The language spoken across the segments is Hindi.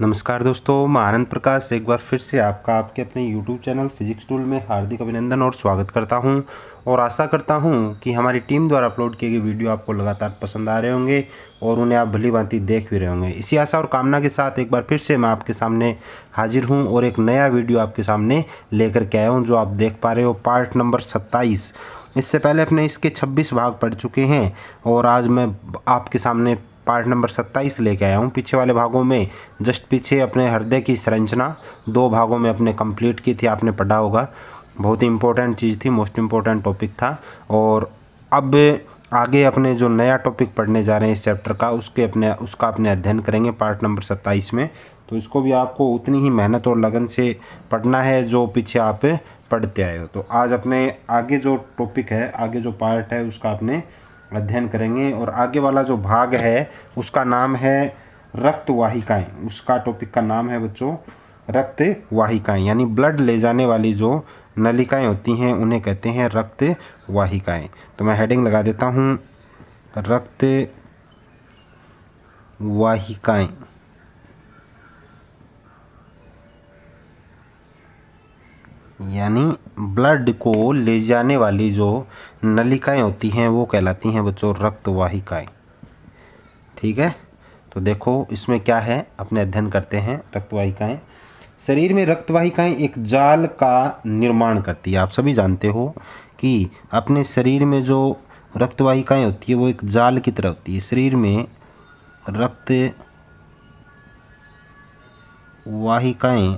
नमस्कार दोस्तों, मैं आनंद प्रकाश एक बार फिर से आपका आपके अपने YouTube चैनल फिजिक्स टूल में हार्दिक अभिनंदन और स्वागत करता हूं और आशा करता हूं कि हमारी टीम द्वारा अपलोड किए गए वीडियो आपको लगातार पसंद आ रहे होंगे और उन्हें आप भली भांति देख भी रहे होंगे। इसी आशा और कामना के साथ एक बार फिर से मैं आपके सामने हाजिर हूँ और एक नया वीडियो आपके सामने लेकर के आया हूँ, जो आप देख पा रहे हो पार्ट नंबर 27। इससे पहले अपने इसके 26 भाग पढ़ चुके हैं और आज मैं आपके सामने पार्ट नंबर 27 लेके आया हूँ। पीछे वाले भागों में जस्ट पीछे अपने हृदय की संरचना 2 भागों में अपने कंप्लीट की थी, आपने पढ़ा होगा। बहुत ही इंपॉर्टेंट चीज़ थी, मोस्ट इम्पोर्टेंट टॉपिक था। और अब आगे अपने जो नया टॉपिक पढ़ने जा रहे हैं इस चैप्टर का, उसका अपने अध्ययन करेंगे पार्ट नंबर 27 में। तो इसको भी आपको उतनी ही मेहनत और लगन से पढ़ना है जो पीछे आप पढ़ते आए हो। तो आज अपने आगे जो टॉपिक है, आगे जो पार्ट है, उसका अपने अध्ययन करेंगे। और आगे वाला जो भाग है उसका नाम है रक्त वाहिकाएँ। उसका टॉपिक का नाम है बच्चों रक्त वाहिकाएँ, यानी ब्लड ले जाने वाली जो नलिकाएं होती हैं उन्हें कहते हैं रक्त वाहिकाएँ। तो मैं हेडिंग लगा देता हूँ रक्त वाहिकाएँ। यानी ब्लड को ले जाने वाली जो नलिकाएं होती हैं वो कहलाती हैं बच्चों रक्त वाहिकाएँ। ठीक है, तो देखो इसमें क्या है, अपने अध्ययन करते हैं। रक्त वाहिकाएँ, शरीर में रक्त वाहिकाएँ एक जाल का निर्माण करती है। आप सभी जानते हो कि अपने शरीर में जो रक्त वाहिकाएँ होती है वो एक जाल की तरह होती है। शरीर में रक्त वाहिकाएँ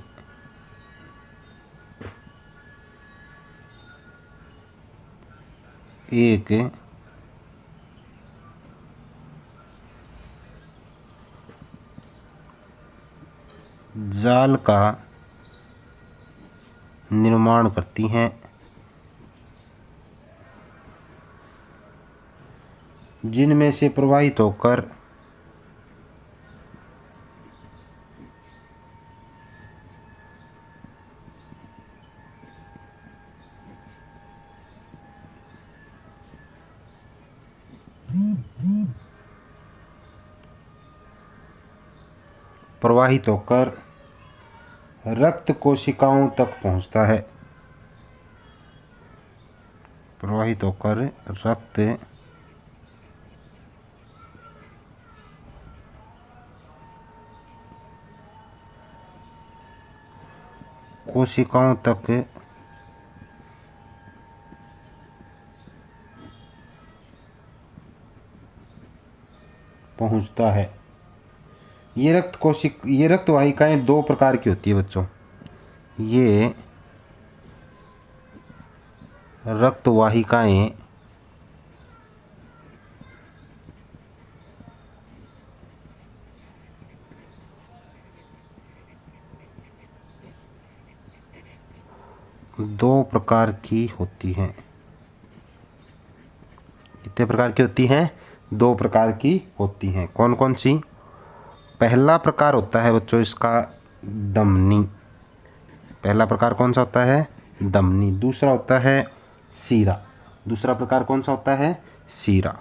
एक जाल का निर्माण करती हैं, जिनमें से प्रवाहित होकर रक्त कोशिकाओं तक पहुंचता है। प्रवाहित होकर रक्त कोशिकाओं तक पहुंचता है। ये रक्त वाहिकाएं 2 प्रकार की होती है बच्चों। ये रक्त वाहिकाएं दो प्रकार की होती हैं। कितने प्रकार की होती हैं? 2 प्रकार की होती हैं। कौन कौन सी? पहला प्रकार होता है बच्चों इसका धमनी। पहला प्रकार कौन सा होता है? धमनी। दूसरा होता है सीरा। दूसरा प्रकार कौन सा होता है? सीरा।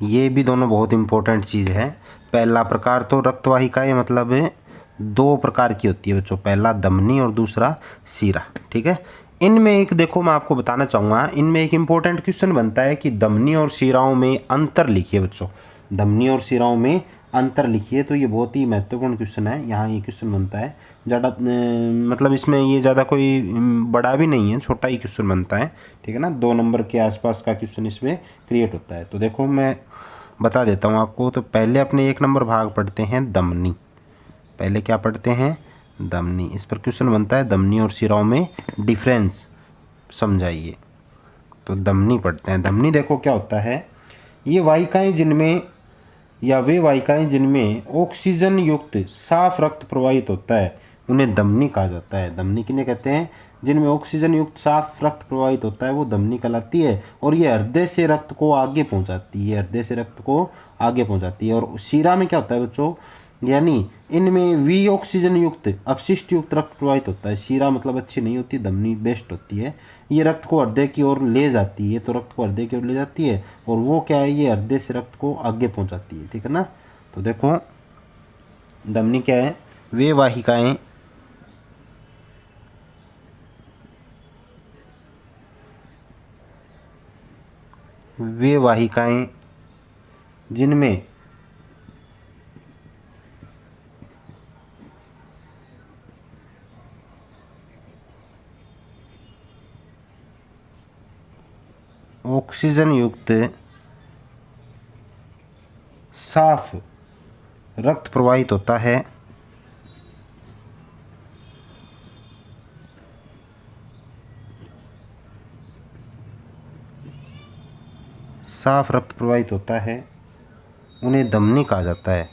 ये भी दोनों बहुत इंपॉर्टेंट चीज़ है। पहला प्रकार तो रक्त वाहिकाएं मतलब 2 प्रकार की होती है बच्चों, पहला धमनी और दूसरा सीरा। ठीक है, इनमें एक देखो मैं आपको बताना चाहूँगा, इनमें एक इम्पोर्टेंट क्वेश्चन बनता है कि धमनी और शिराओं में अंतर लिखिए बच्चों। धमनी और शिराओं में अंतर लिखिए। तो ये बहुत ही महत्वपूर्ण क्वेश्चन है, यहाँ ये क्वेश्चन बनता है। ज़्यादा मतलब इसमें ये ज़्यादा कोई बड़ा भी नहीं है, छोटा ही क्वेश्चन बनता है। ठीक है ना, 2 नंबर के आसपास का क्वेश्चन इसमें क्रिएट होता है। तो देखो मैं बता देता हूँ आपको। तो पहले अपने 1 नंबर भाग पढ़ते हैं धमनी। पहले क्या पढ़ते हैं? धमनी। इस पर क्वेश्चन बनता है धमनी और शिराओं में डिफरेंस समझाइए। तो धमनी पढ़ते हैं। धमनी देखो क्या होता है, ये वाहिकाएं जिनमें या वे वाहिकाएं जिनमें ऑक्सीजन युक्त साफ रक्त प्रवाहित होता है उन्हें धमनी कहा जाता है। धमनी किन्हें कहते हैं? जिनमें ऑक्सीजन युक्त साफ रक्त प्रवाहित होता है वो धमनी कहलाती है। और ये हृदय से रक्त को आगे पहुंचाती है। हृदय से रक्त को आगे पहुंचाती है। और शिरा में क्या होता है बच्चों? यानी इनमें वी ऑक्सीजन युक्त अपशिष्ट युक्त रक्त प्रवाहित होता है। शिरा मतलब अच्छी नहीं होती, धमनी बेस्ट होती है। ये रक्त को हृदय की ओर ले जाती है। तो रक्त को हृदय की ओर ले जाती है और वो क्या है, ये हृदय से रक्त को आगे पहुंचाती है। ठीक है ना। तो देखो धमनी क्या है? वे वाहिकाएं जिनमें ऑक्सीजन युक्त साफ रक्त प्रवाहित होता है, साफ रक्त प्रवाहित होता है, उन्हें धमनी कहा जाता है।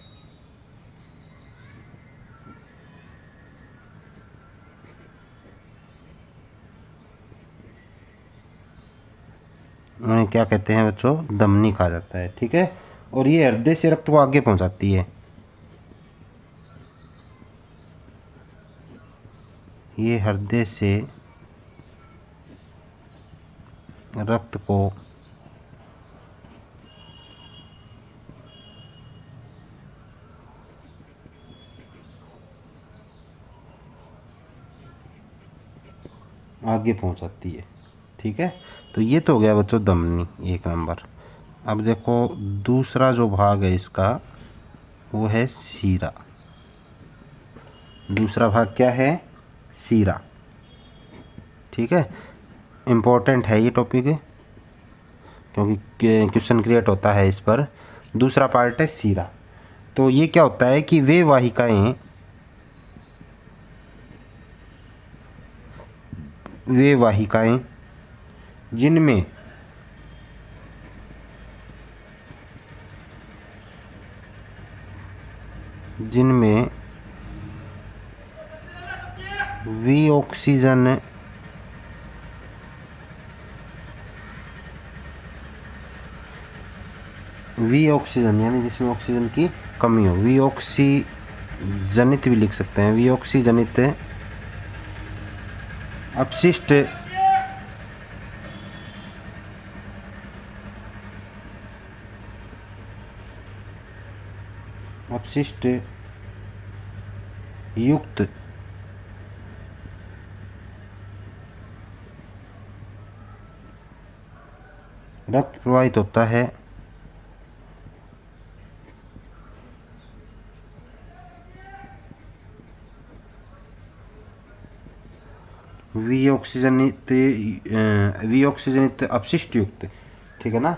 उन्हें क्या कहते हैं बच्चों? धमनी कहा जाता है। ठीक है, और ये हृदय से रक्त को आगे पहुंचाती है। ये हृदय से रक्त को आगे पहुंचाती है। ठीक है, तो ये तो हो गया बच्चों धमनी 1 नंबर। अब देखो दूसरा जो भाग है इसका वो है सीरा। दूसरा भाग क्या है? सीरा। ठीक है, इम्पोर्टेंट है ये टॉपिक क्योंकि क्वेश्चन क्रिएट होता है इस पर। दूसरा पार्ट है सीरा। तो ये क्या होता है कि वे वाहिकाएं जिनमें विऑक्सीजन यानी जिसमें ऑक्सीजन की कमी हो, विऑक्सीजनित भी लिख सकते हैं, विऑक्सीजनित अपशिष्ट युक्त रक्त प्रवाहित होता है, विऑक्सीजनित अपशिष्ट युक्त। ठीक है ना,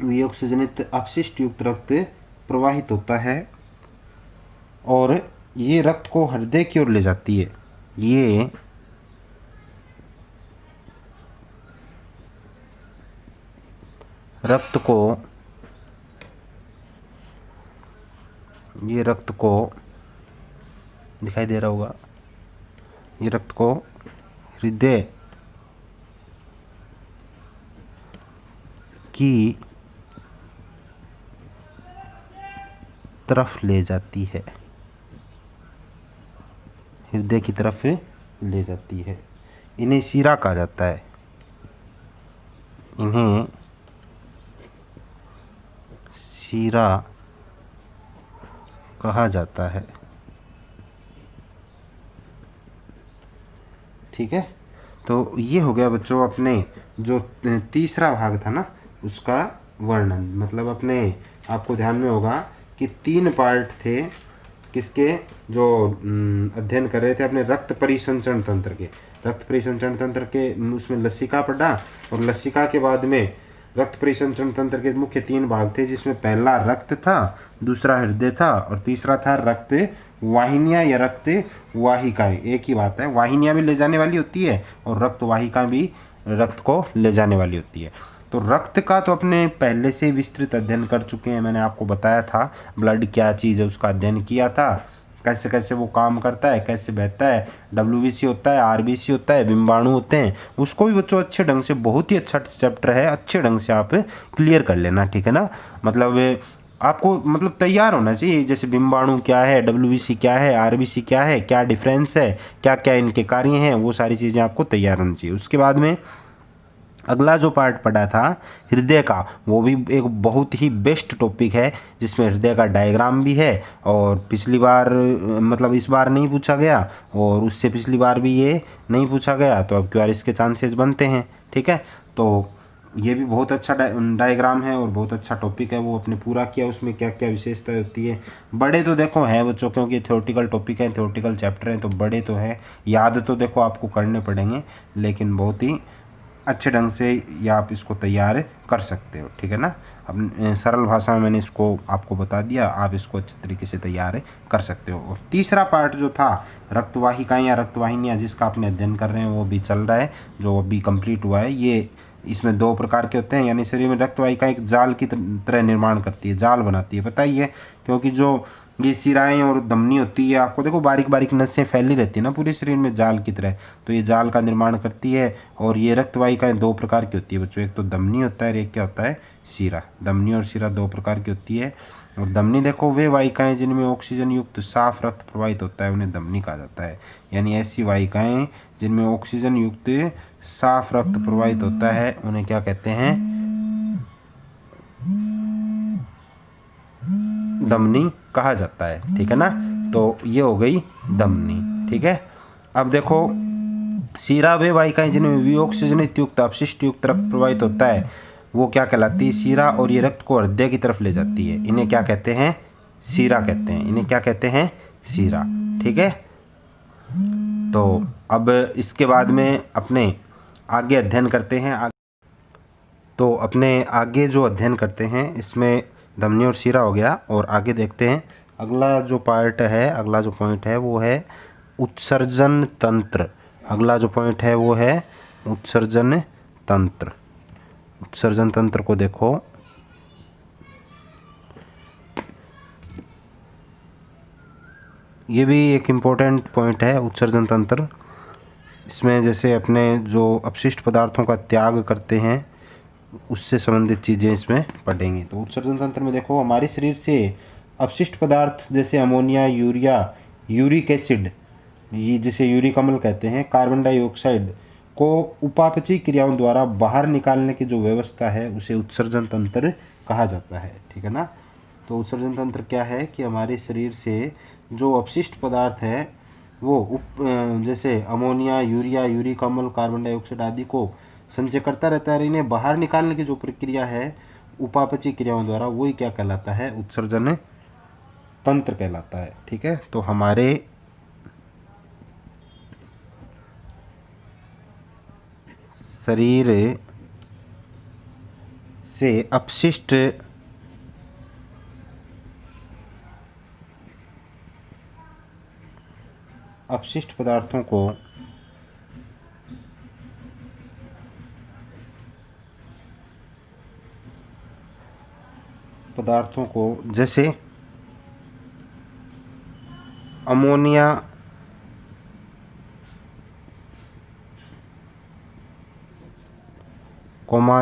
विऑक्सीजनित अपशिष्ट युक्त रक्त प्रवाहित होता है और ये रक्त को हृदय की ओर ले जाती है। ये रक्त को दिखाई दे रहा होगा, ये रक्त को हृदय की तरफ ले जाती है, हृदय की तरफ ले जाती है। इन्हें सीरा कहा जाता है, इन्हें सीरा कहा जाता है। ठीक है, तो ये हो गया बच्चों अपने जो तीसरा भाग था ना उसका वर्णन। मतलब अपने आपको ध्यान में होगा कि 3 पार्ट थे किसके, जो अध्ययन कर रहे थे अपने रक्त परिसंचरण तंत्र के। रक्त परिसंचरण तंत्र के उसमें लसिका पढ़ा और लसिका के बाद में रक्त परिसंचरण तंत्र के मुख्य 3 भाग थे, जिसमें पहला रक्त था, दूसरा हृदय था और तीसरा था रक्त वाहिनियाँ या रक्त वाहिकाएं। एक ही बात है, वाहिनियाँ भी ले जाने वाली होती है और रक्त वाहिका भी रक्त को ले जाने वाली होती है। तो रक्त का तो अपने पहले से विस्तृत अध्ययन कर चुके हैं, मैंने आपको बताया था ब्लड क्या चीज़ है उसका अध्ययन किया था, कैसे कैसे वो काम करता है, कैसे बहता है, WBC होता है, RBC होता है, बिम्बाणु होते हैं, उसको भी बच्चों अच्छे ढंग से, बहुत ही अच्छा चैप्टर है, अच्छे ढंग से आप क्लियर कर लेना। ठीक है ना, मतलब आपको मतलब तैयार होना चाहिए, जैसे बिम्बाणु क्या है, WBC क्या है, RBC क्या है, क्या डिफरेंस है, क्या क्या इनके कार्य हैं, वो सारी चीज़ें आपको तैयार होनी चाहिए। उसके बाद में अगला जो पार्ट पढ़ा था हृदय का, वो भी एक बहुत ही बेस्ट टॉपिक है, जिसमें हृदय का डायग्राम भी है। और पिछली बार मतलब इस बार नहीं पूछा गया, और उससे पिछली बार भी ये नहीं पूछा गया, तो अब की बार इसके चांसेस बनते हैं। ठीक है, तो ये भी बहुत अच्छा डायग्राम है और बहुत अच्छा टॉपिक है, वो अपने पूरा किया। उसमें क्या क्या विशेषता होती है, बड़े तो देखो हैं बच्चों, क्योंकि थ्योरेटिकल टॉपिक है, थ्योरेटिकल चैप्टर हैं, तो बड़े तो है, याद तो देखो आपको करने पड़ेंगे, लेकिन बहुत ही अच्छे ढंग से ये आप इसको तैयार कर सकते हो। ठीक है ना, अब सरल भाषा में मैंने इसको आपको बता दिया, आप इसको अच्छे तरीके से तैयार कर सकते हो। और तीसरा पार्ट जो था रक्तवाहिकाएं या रक्तवाहिनियाँ, जिसका आपने अध्ययन कर रहे हैं, वो भी चल रहा है, जो अभी कंप्लीट हुआ है। ये इसमें दो प्रकार के होते हैं, यानी शरीर में रक्तवाहिका एक जाल की तरह निर्माण करती है, जाल बनाती है, पता ही है, क्योंकि जो ये सिराएं और धमनी होती है, आपको देखो बारीक बारीक नसें फैली रहती है ना पूरे शरीर में जाल की तरह, तो ये जाल का निर्माण करती है। और ये रक्तवाहिकाएं दो प्रकार की होती है बच्चों, एक तो धमनी होता है और एक क्या होता है, शिरा। धमनी और शिरा दो प्रकार की होती है। और धमनी देखो वे वाहिकाएं जिनमें ऑक्सीजन युक्त साफ रक्त प्रवाहित होता है, उन्हें धमनी कहा जाता है। यानी ऐसी वाहिकाएं जिनमें ऑक्सीजन युक्त साफ रक्त प्रवाहित होता है, उन्हें क्या कहते हैं, धमनी कहा जाता है। ठीक है ना, तो ये हो गई धमनी। ठीक है, अब देखो शिरा वे वाहिकाएं जिनमें विऑक्सीजनित युक्त अपशिष्ट युक्त रक्त प्रवाहित होता है, वो क्या कहलाती है, शिरा। और ये रक्त को हृदय की तरफ ले जाती है, इन्हें क्या कहते हैं, शिरा कहते हैं, इन्हें क्या कहते हैं, शिरा। ठीक है, तो अब इसके बाद में अपने आगे अध्ययन करते हैं। तो अपने आगे जो अध्ययन करते हैं, इसमें धमनी और शिरा हो गया, और आगे देखते हैं अगला जो पार्ट है, अगला जो पॉइंट है वो है उत्सर्जन तंत्र। अगला जो पॉइंट है वो है उत्सर्जन तंत्र। उत्सर्जन तंत्र को देखो, ये भी एक इम्पोर्टेंट पॉइंट है उत्सर्जन तंत्र। इसमें जैसे अपने जो अपशिष्ट पदार्थों का त्याग करते हैं, उससे संबंधित चीज़ें इसमें पढ़ेंगे। तो उत्सर्जन तंत्र में देखो, हमारे शरीर से अपशिष्ट पदार्थ जैसे अमोनिया, यूरिया, यूरिक एसिड, ये जिसे यूरिक अम्ल कहते हैं, कार्बन डाइऑक्साइड को उपापचयी क्रियाओं द्वारा बाहर निकालने की जो व्यवस्था है, उसे उत्सर्जन तंत्र कहा जाता है। ठीक है ना, तो उत्सर्जन तंत्र क्या है कि हमारे शरीर से जो अपशिष्ट पदार्थ है, वो जैसे अमोनिया, यूरिया, यूरिक अम्ल, कार्बन डाइऑक्साइड आदि को संचय करता रहता है, इन्हें बाहर निकालने की जो प्रक्रिया है उपापचयी क्रियाओं द्वारा, वही क्या कहलाता है, उत्सर्जन तंत्र कहलाता है। ठीक है, तो हमारे शरीर से अपशिष्ट पदार्थों को जैसे ammonia,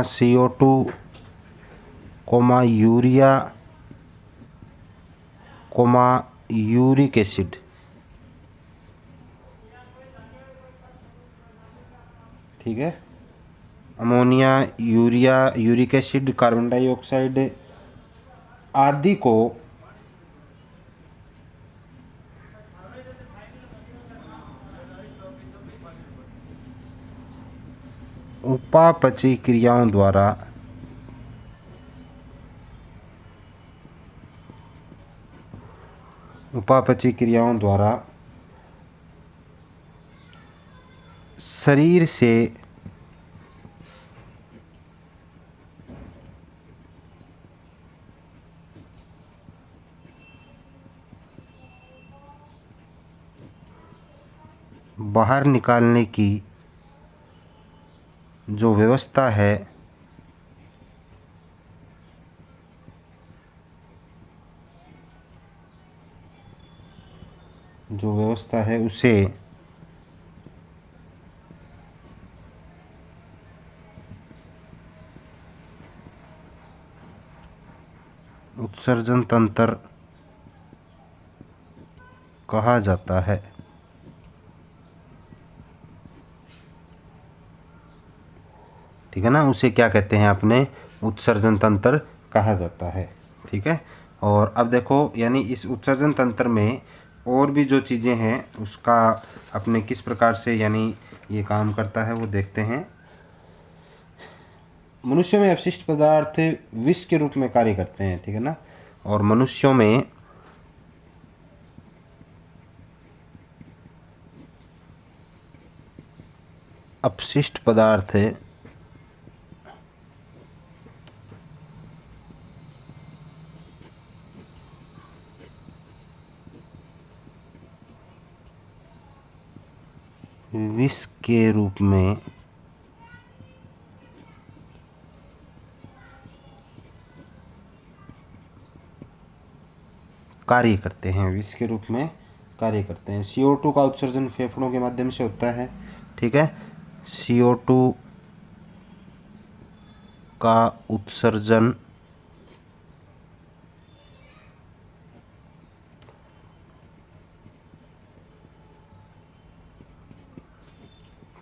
CO2, urea, uric acid. ठीक है, ammonia, urea, uric acid, carbon dioxide आदि को उपापचयी क्रियाओं द्वारा शरीर से बाहर निकालने की जो व्यवस्था है, उसे उत्सर्जन तंत्र कहा जाता है। ठीक है। ठीक है ना, उसे क्या कहते हैं अपने उत्सर्जन तंत्र कहा जाता है। ठीक है, और अब देखो यानी इस उत्सर्जन तंत्र में और भी जो चीज़ें हैं उसका अपने किस प्रकार से यानी ये काम करता है वो देखते हैं। मनुष्यों में अपशिष्ट पदार्थ विष के रूप में कार्य करते हैं। ठीक है ना, और मनुष्यों में अपशिष्ट पदार्थ विष के रूप में कार्य करते हैं, विष के रूप में कार्य करते हैं। CO2 का उत्सर्जन फेफड़ों के माध्यम से होता है। ठीक है, CO2 का उत्सर्जन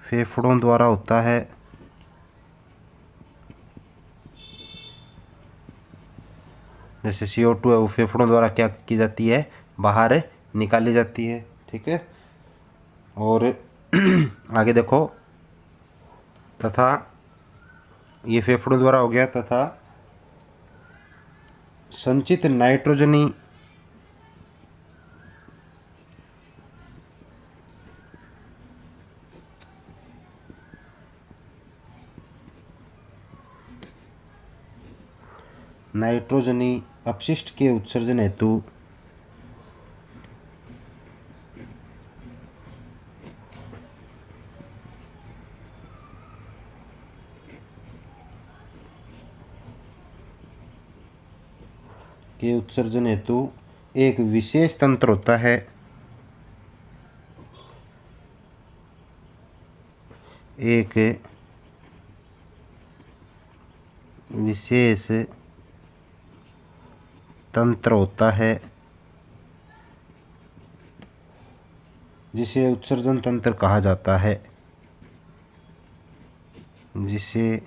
फेफड़ों द्वारा होता है। जैसे CO2 है वो फेफड़ों द्वारा क्या की जाती है, बाहर निकाली जाती है। ठीक है, और आगे देखो, तथा ये फेफड़ों द्वारा हो गया, तथा संचित नाइट्रोजनी अपशिष्ट के उत्सर्जन हेतु एक विशेष तंत्र होता है, एक विशेष तंत्र होता है जिसे उत्सर्जन तंत्र कहा जाता है, जिसे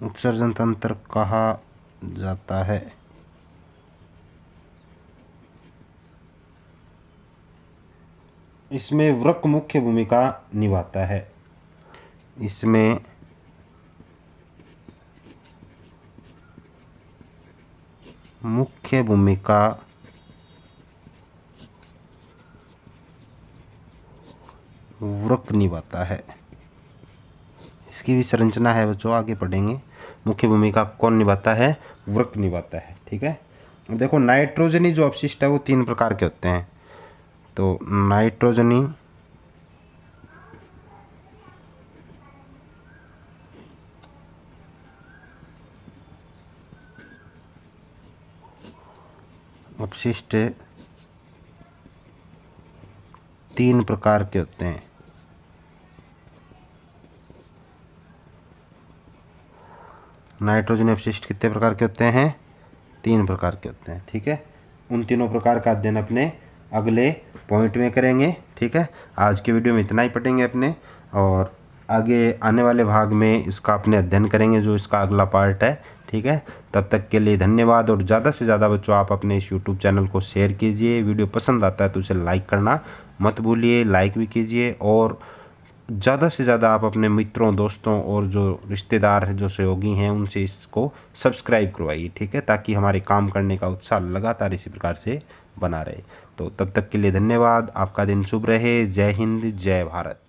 उत्सर्जन तंत्र कहा जाता है। इसमें वृक्क मुख्य भूमिका निभाता है। इसमें मुख्य भूमिका वृक्क निभाता है। इसकी भी संरचना है बच्चों, आगे पढ़ेंगे। मुख्य भूमिका कौन निभाता है, वृक्क निभाता है। ठीक है, देखो नाइट्रोजनी जो अपशिष्ट है वो 3 प्रकार के होते हैं। तो नाइट्रोजनी अपशिष्ट 3 प्रकार के होते हैं। नाइट्रोजन अपशिष्ट कितने प्रकार के होते हैं, 3 प्रकार के होते हैं। ठीक है, उन तीनों प्रकार का अध्ययन अपने अगले पॉइंट में करेंगे। ठीक है, आज के वीडियो में इतना ही पढ़ेंगे अपने, और आगे आने वाले भाग में इसका अपने अध्ययन करेंगे जो इसका अगला पार्ट है। ठीक है, तब तक के लिए धन्यवाद, और ज़्यादा से ज़्यादा बच्चों आप अपने इस यूट्यूब चैनल को शेयर कीजिए। वीडियो पसंद आता है तो उसे लाइक करना मत भूलिए, लाइक भी कीजिए, और ज़्यादा से ज़्यादा आप अपने मित्रों, दोस्तों और जो रिश्तेदार हैं, जो सहयोगी हैं, उनसे इसको सब्सक्राइब करवाइए। ठीक है, ताकि हमारे काम करने का उत्साह लगातार इसी प्रकार से बना रहे। तो तब तक के लिए धन्यवाद, आपका दिन शुभ रहे। जय हिंद, जय भारत।